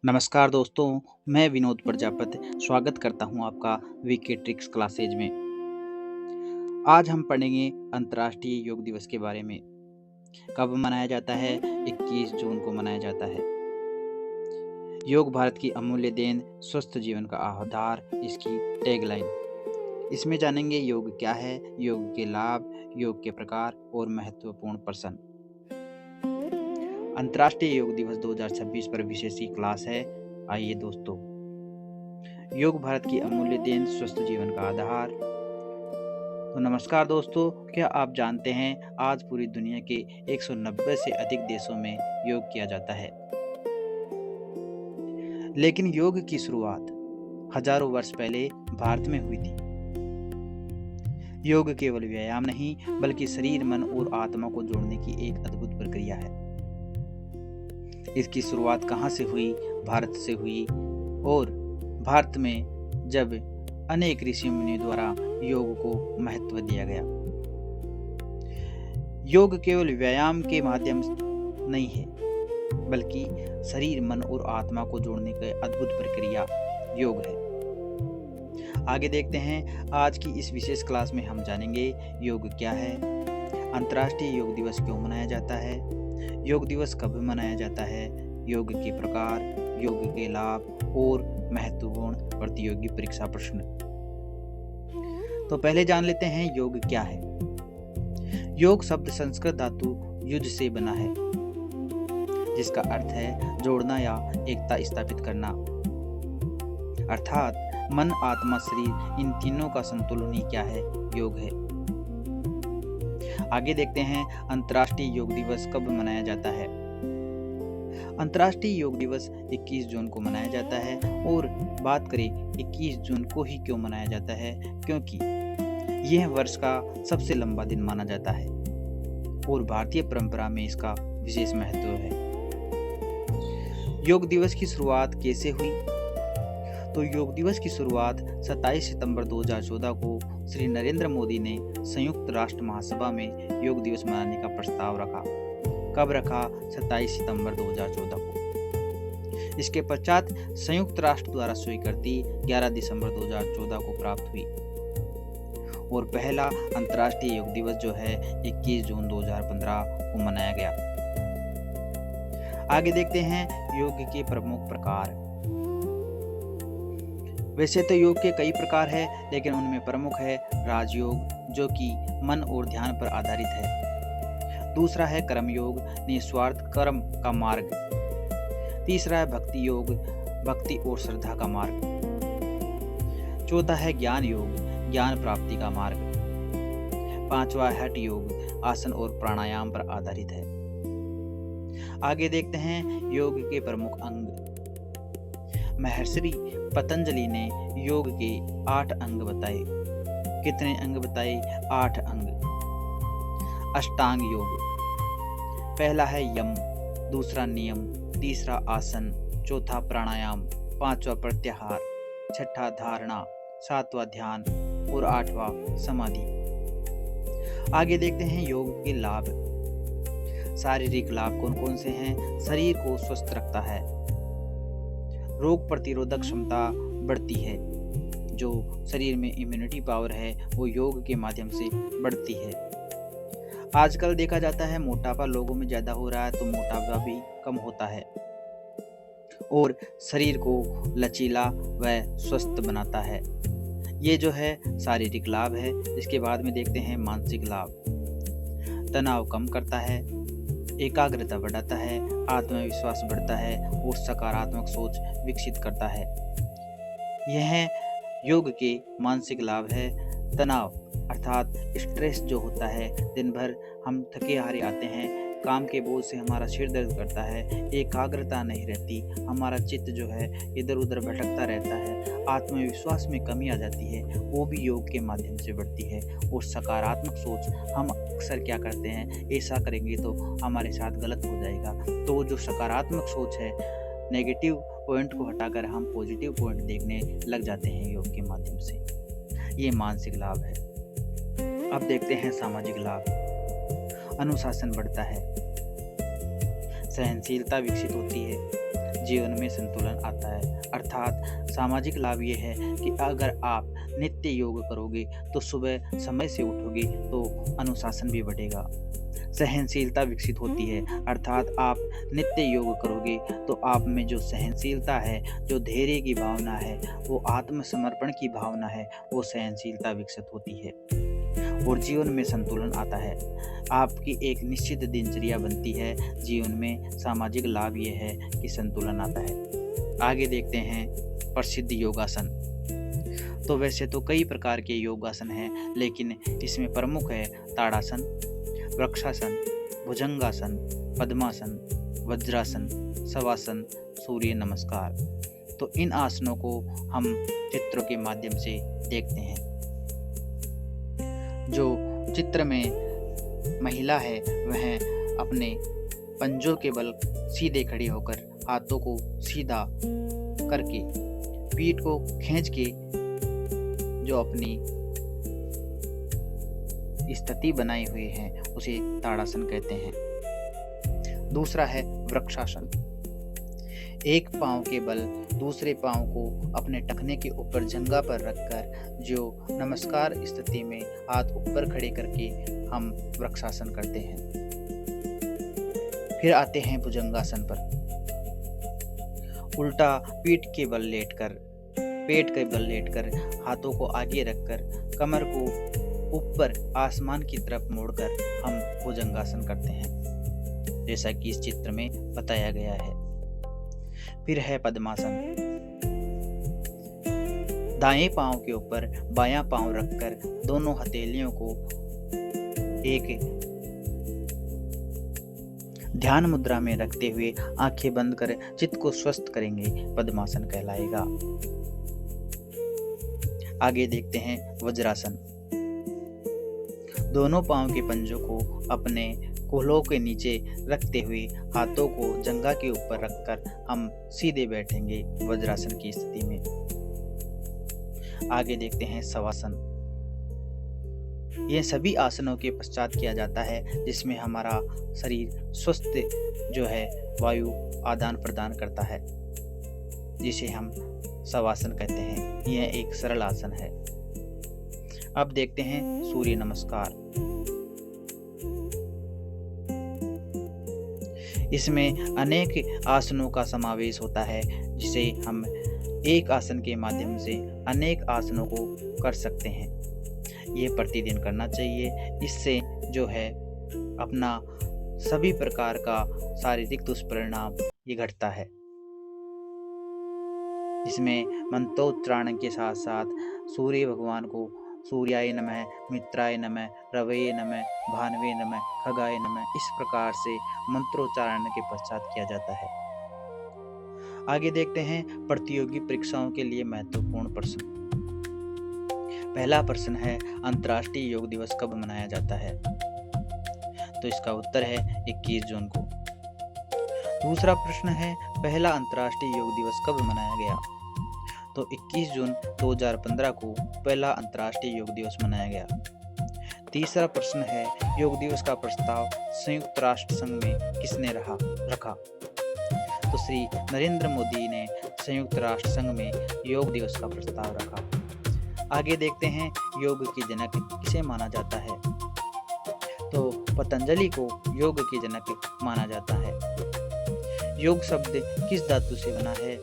नमस्कार दोस्तों, मैं विनोद प्रजापति स्वागत करता हूं आपका वीके ट्रिक्स क्लासेज में। आज हम पढ़ेंगे अंतर्राष्ट्रीय योग दिवस के बारे में। कब मनाया जाता है? 21 जून को मनाया जाता है। योग भारत की अमूल्य देन, स्वस्थ जीवन का आधार, इसकी टैगलाइन। इसमें जानेंगे योग क्या है, योग के लाभ, योग के प्रकार और महत्वपूर्ण प्रश्न। अंतर्राष्ट्रीय योग दिवस 2026 पर विशेष क्लास है। आइए दोस्तों, योग भारत की अमूल्य देन, स्वस्थ जीवन का आधार। तो नमस्कार दोस्तों, क्या आप जानते हैं आज पूरी दुनिया के 190 से अधिक देशों में योग किया जाता है। लेकिन योग की शुरुआत हजारों वर्ष पहले भारत में हुई थी। योग केवल व्यायाम नहीं, बल्कि शरीर, मन और आत्मा को जोड़ने की एक अद्भुत प्रक्रिया है। इसकी शुरुआत कहाँ से हुई? भारत से हुई। और भारत में जब अनेक ऋषि मुनियों द्वारा योग को महत्व दिया गया। योग केवल व्यायाम के माध्यम नहीं है, बल्कि शरीर, मन और आत्मा को जोड़ने की अद्भुत प्रक्रिया योग है। आगे देखते हैं, आज की इस विशेष क्लास में हम जानेंगे योग क्या है, अंतर्राष्ट्रीय योग दिवस क्यों मनाया जाता है, योग दिवस कब मनाया जाता है, योग के प्रकार, योग के लाभ और महत्वपूर्ण प्रतियोगी परीक्षा प्रश्न। तो पहले जान लेते हैं योग क्या है। योग शब्द संस्कृत धातु युज से बना है, जिसका अर्थ है जोड़ना या एकता स्थापित करना। अर्थात मन, आत्मा, शरीर, इन तीनों का संतुलन ही क्या है? योग है। आगे देखते हैं अंतर्राष्ट्रीय योग दिवस कब मनाया जाता है। अंतर्राष्ट्रीय योग दिवस 21 जून को मनाया जाता है। और बात करें 21 जून को ही क्यों मनाया जाता है, क्योंकि यह वर्ष का सबसे लंबा दिन माना जाता है और भारतीय परंपरा में इसका विशेष महत्व है। योग दिवस की शुरुआत कैसे हुई? तो योग दिवस की शुरुआत 27 सितंबर 2014 को श्री नरेंद्र मोदी ने संयुक्त राष्ट्र महासभा में योग दिवस मनाने का प्रस्ताव रखा। कब रखा? 27 सितंबर 2014 को। इसके पश्चात संयुक्त राष्ट्र द्वारा स्वीकृति 11 दिसंबर 2014 को प्राप्त हुई और पहला अंतर्राष्ट्रीय योग दिवस जो है 21 जून 2015 को मनाया गया। आगे देखते हैं योग के प्रमुख प्रकार। वैसे तो योग के कई प्रकार हैं, लेकिन उनमें प्रमुख है राजयोग, जो कि मन और ध्यान पर आधारित है। दूसरा है कर्म योग, निस्वार्थ कर्म का मार्ग। तीसरा है भक्ति योग, भक्ति और श्रद्धा का मार्ग। चौथा है ज्ञान योग, ज्ञान प्राप्ति का मार्ग। पांचवा है हठ योग, आसन और प्राणायाम पर आधारित है। आगे देखते हैं योग के प्रमुख अंग। महर्षि पतंजलि ने योग के 8 अंग बताए। कितने अंग बताए? 8 अंग। अष्टांग योग। पहला है यम, दूसरा नियम, तीसरा आसन, चौथा प्राणायाम, पांचवा प्रत्याहार, छठा धारणा, सातवां ध्यान और 8वां समाधि। आगे देखते हैं योग के लाभ। शारीरिक लाभ कौन कौन से हैं? शरीर को स्वस्थ रखता है, रोग प्रतिरोधक क्षमता बढ़ती है, जो शरीर में इम्यूनिटी पावर है वो योग के माध्यम से बढ़ती है। आजकल देखा जाता है मोटापा लोगों में ज्यादा हो रहा है, तो मोटापा भी कम होता है और शरीर को लचीला व स्वस्थ बनाता है। ये जो है शारीरिक लाभ है। इसके बाद में देखते हैं मानसिक लाभ। तनाव कम करता है, एकाग्रता बढ़ाता है, आत्मविश्वास बढ़ता है और सकारात्मक सोच विकसित करता है। यह योग के मानसिक लाभ है। तनाव अर्थात स्ट्रेस जो होता है, दिन भर हम थके हारे आते हैं, काम के बोझ से हमारा सिर दर्द करता है, एकाग्रता नहीं रहती, हमारा चित्त जो है इधर उधर भटकता रहता है, आत्मविश्वास में कमी आ जाती है, वो भी योग के माध्यम से बढ़ती है। और सकारात्मक सोच, हम अक्सर क्या करते हैं, ऐसा करेंगे तो हमारे साथ गलत हो जाएगा, तो जो सकारात्मक सोच है, नेगेटिव पॉइंट को हटाकर हम पॉजिटिव पॉइंट देखने लग जाते हैं योग के माध्यम से। ये मानसिक लाभ है। अब देखते हैं सामाजिक लाभ। अनुशासन बढ़ता है, सहनशीलता विकसित होती है, जीवन में संतुलन आता है। अर्थात सामाजिक लाभ ये है कि अगर आप नित्य योग करोगे तो सुबह समय से उठोगे तो अनुशासन भी बढ़ेगा, सहनशीलता विकसित होती है। अर्थात आप नित्य योग करोगे तो आप में जो सहनशीलता है, जो धैर्य की भावना है, वो आत्मसमर्पण की भावना है, वो सहनशीलता विकसित होती है और जीवन में संतुलन आता है। आपकी एक निश्चित दिनचर्या बनती है। जीवन में सामाजिक लाभ ये है कि संतुलन आता है। आगे देखते हैं प्रसिद्ध योगासन। तो वैसे तो कई प्रकार के योगासन हैं, लेकिन इसमें प्रमुख है ताड़ासन, वृक्षासन, भुजंगासन, पद्मासन, वज्रासन, शवासन, सूर्य नमस्कार। तो इन आसनों को हम चित्रों के माध्यम से देखते हैं। जो चित्र में महिला है वह अपने पंजों के बल सीधे खड़ी होकर हाथों को सीधा करके पीठ को खींच के जो अपनी स्थिति बनाए हुए हैं उसे ताड़ासन कहते हैं। दूसरा है वृक्षासन। एक पांव के बल दूसरे पांव को अपने टखने के ऊपर जंघा पर रखकर जो नमस्कार स्थिति में हाथ ऊपर खड़े करके हम वृक्षासन करते हैं। फिर आते हैं भुजंगासन पर। उल्टा पेट के बल लेटकर हाथों को आगे रखकर कमर को ऊपर आसमान की तरफ मोड़कर हम भुजंगासन करते हैं, जैसा कि इस चित्र में बताया गया है। फिर है पद्मासन। दाएं पांव के ऊपर बायां पांव रखकर दोनों हथेलियों को एक ध्यान मुद्रा में रखते हुए आंखें बंद कर चित्त को स्वस्थ करेंगे, पद्मासन कहलाएगा। आगे देखते हैं वज्रासन। दोनों पांव के पंजों को अपने कोहलों के नीचे रखते हुए हाथों को जंघा के ऊपर रखकर हम सीधे बैठेंगे वज्रासन की स्थिति में। आगे देखते हैं शवासन। यह सभी आसनों के पश्चात किया जाता है, जिसमें हमारा शरीर स्वस्थ जो है वायु आदान प्रदान करता है, जिसे हम शवासन कहते हैं। यह एक सरल आसन है। अब देखते हैं सूर्य नमस्कार। इसमें अनेक आसनों का समावेश होता है, जिसे हम एक आसन के माध्यम से अनेक आसनों को कर सकते हैं। ये प्रतिदिन करना चाहिए। इससे जो है अपना सभी प्रकार का शारीरिक दुष्परिणाम ये घटता है। इसमें मंत्रोच्चारण के साथ साथ सूर्य भगवान को सूर्याय नमः, मित्राय नमः, रवये नमः, भानवे नमः, खगाय नमः, इस प्रकार से मंत्रोच्चारण के पश्चात किया जाता है। आगे देखते हैं प्रतियोगी परीक्षाओं के लिए महत्वपूर्ण प्रश्न। पहला प्रश्न है अंतर्राष्ट्रीय योग दिवस कब मनाया जाता है? तो इसका उत्तर है 21 जून को। दूसरा प्रश्न है पहला अंतर्राष्ट्रीय योग दिवस कब मनाया गया? तो 21 जून 2015 को पहला अंतर्राष्ट्रीय योग दिवस मनाया गया। तीसरा प्रश्न है योग दिवस का प्रस्ताव संयुक्त राष्ट्र संघ में किसने रखा? तो श्री नरेंद्र मोदी ने संयुक्त राष्ट्र संघ में योग दिवस का प्रस्ताव रखा। आगे देखते हैं योग के जनक किसे माना जाता है? तो पतंजलि को योग के जनक माना जाता है। योग शब्द किस धातु से बना है?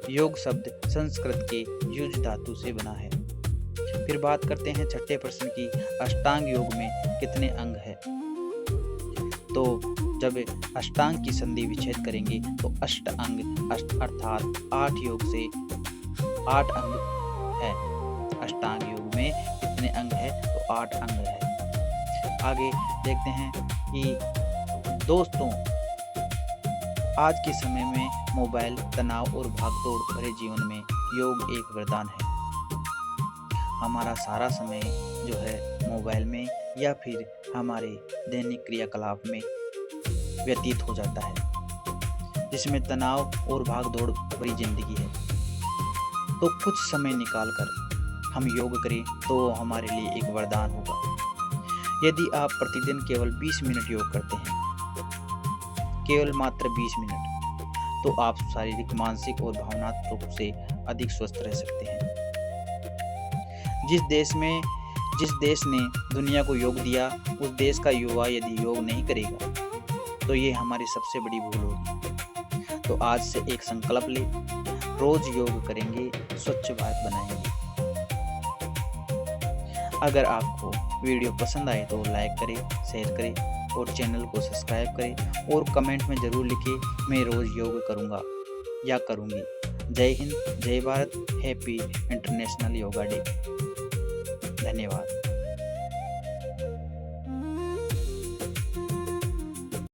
योग शब्द संस्कृत के युज धातु से बना है। फिर बात करते हैं छठे प्रश्न की, अष्टांग योग में कितने अंग है? तो जब अष्टांग की संधि विच्छेद करेंगे तो अष्ट अंग अर्थात 8 योग से 8 अंग है। अष्टांग योग में कितने अंग है? तो 8 अंग है। आगे देखते हैं कि दोस्तों आज के समय में मोबाइल, तनाव और भागदौड़ भरे जीवन में योग एक वरदान है। हमारा सारा समय जो है मोबाइल में या फिर हमारे दैनिक क्रियाकलाप में व्यतीत हो जाता है, जिसमें तनाव और भागदौड़ भरी जिंदगी है। तो कुछ समय निकालकर हम योग करें तो हमारे लिए एक वरदान होगा। यदि आप प्रतिदिन केवल 20 मिनट योग करते हैं, केवल मात्र 20 मिनट, तो आप शारीरिक, मानसिक और भावनात्मक रूप से अधिक स्वस्थ रह सकते हैं। जिस देश ने दुनिया को योग दिया, उस देश का युवा यदि योग नहीं करेगा तो ये हमारी सबसे बड़ी भूल होगी। तो आज से एक संकल्प ले, रोज योग करेंगे, स्वच्छ भारत बनाएंगे। अगर आपको वीडियो पसंद आए तो लाइक करें, शेयर करें और चैनल को सब्सक्राइब करें और कमेंट में ज़रूर लिखें मैं रोज़ योग करूँगा या करूँगी। जय हिंद, जय Bharat, happy international yoga day. धन्यवाद।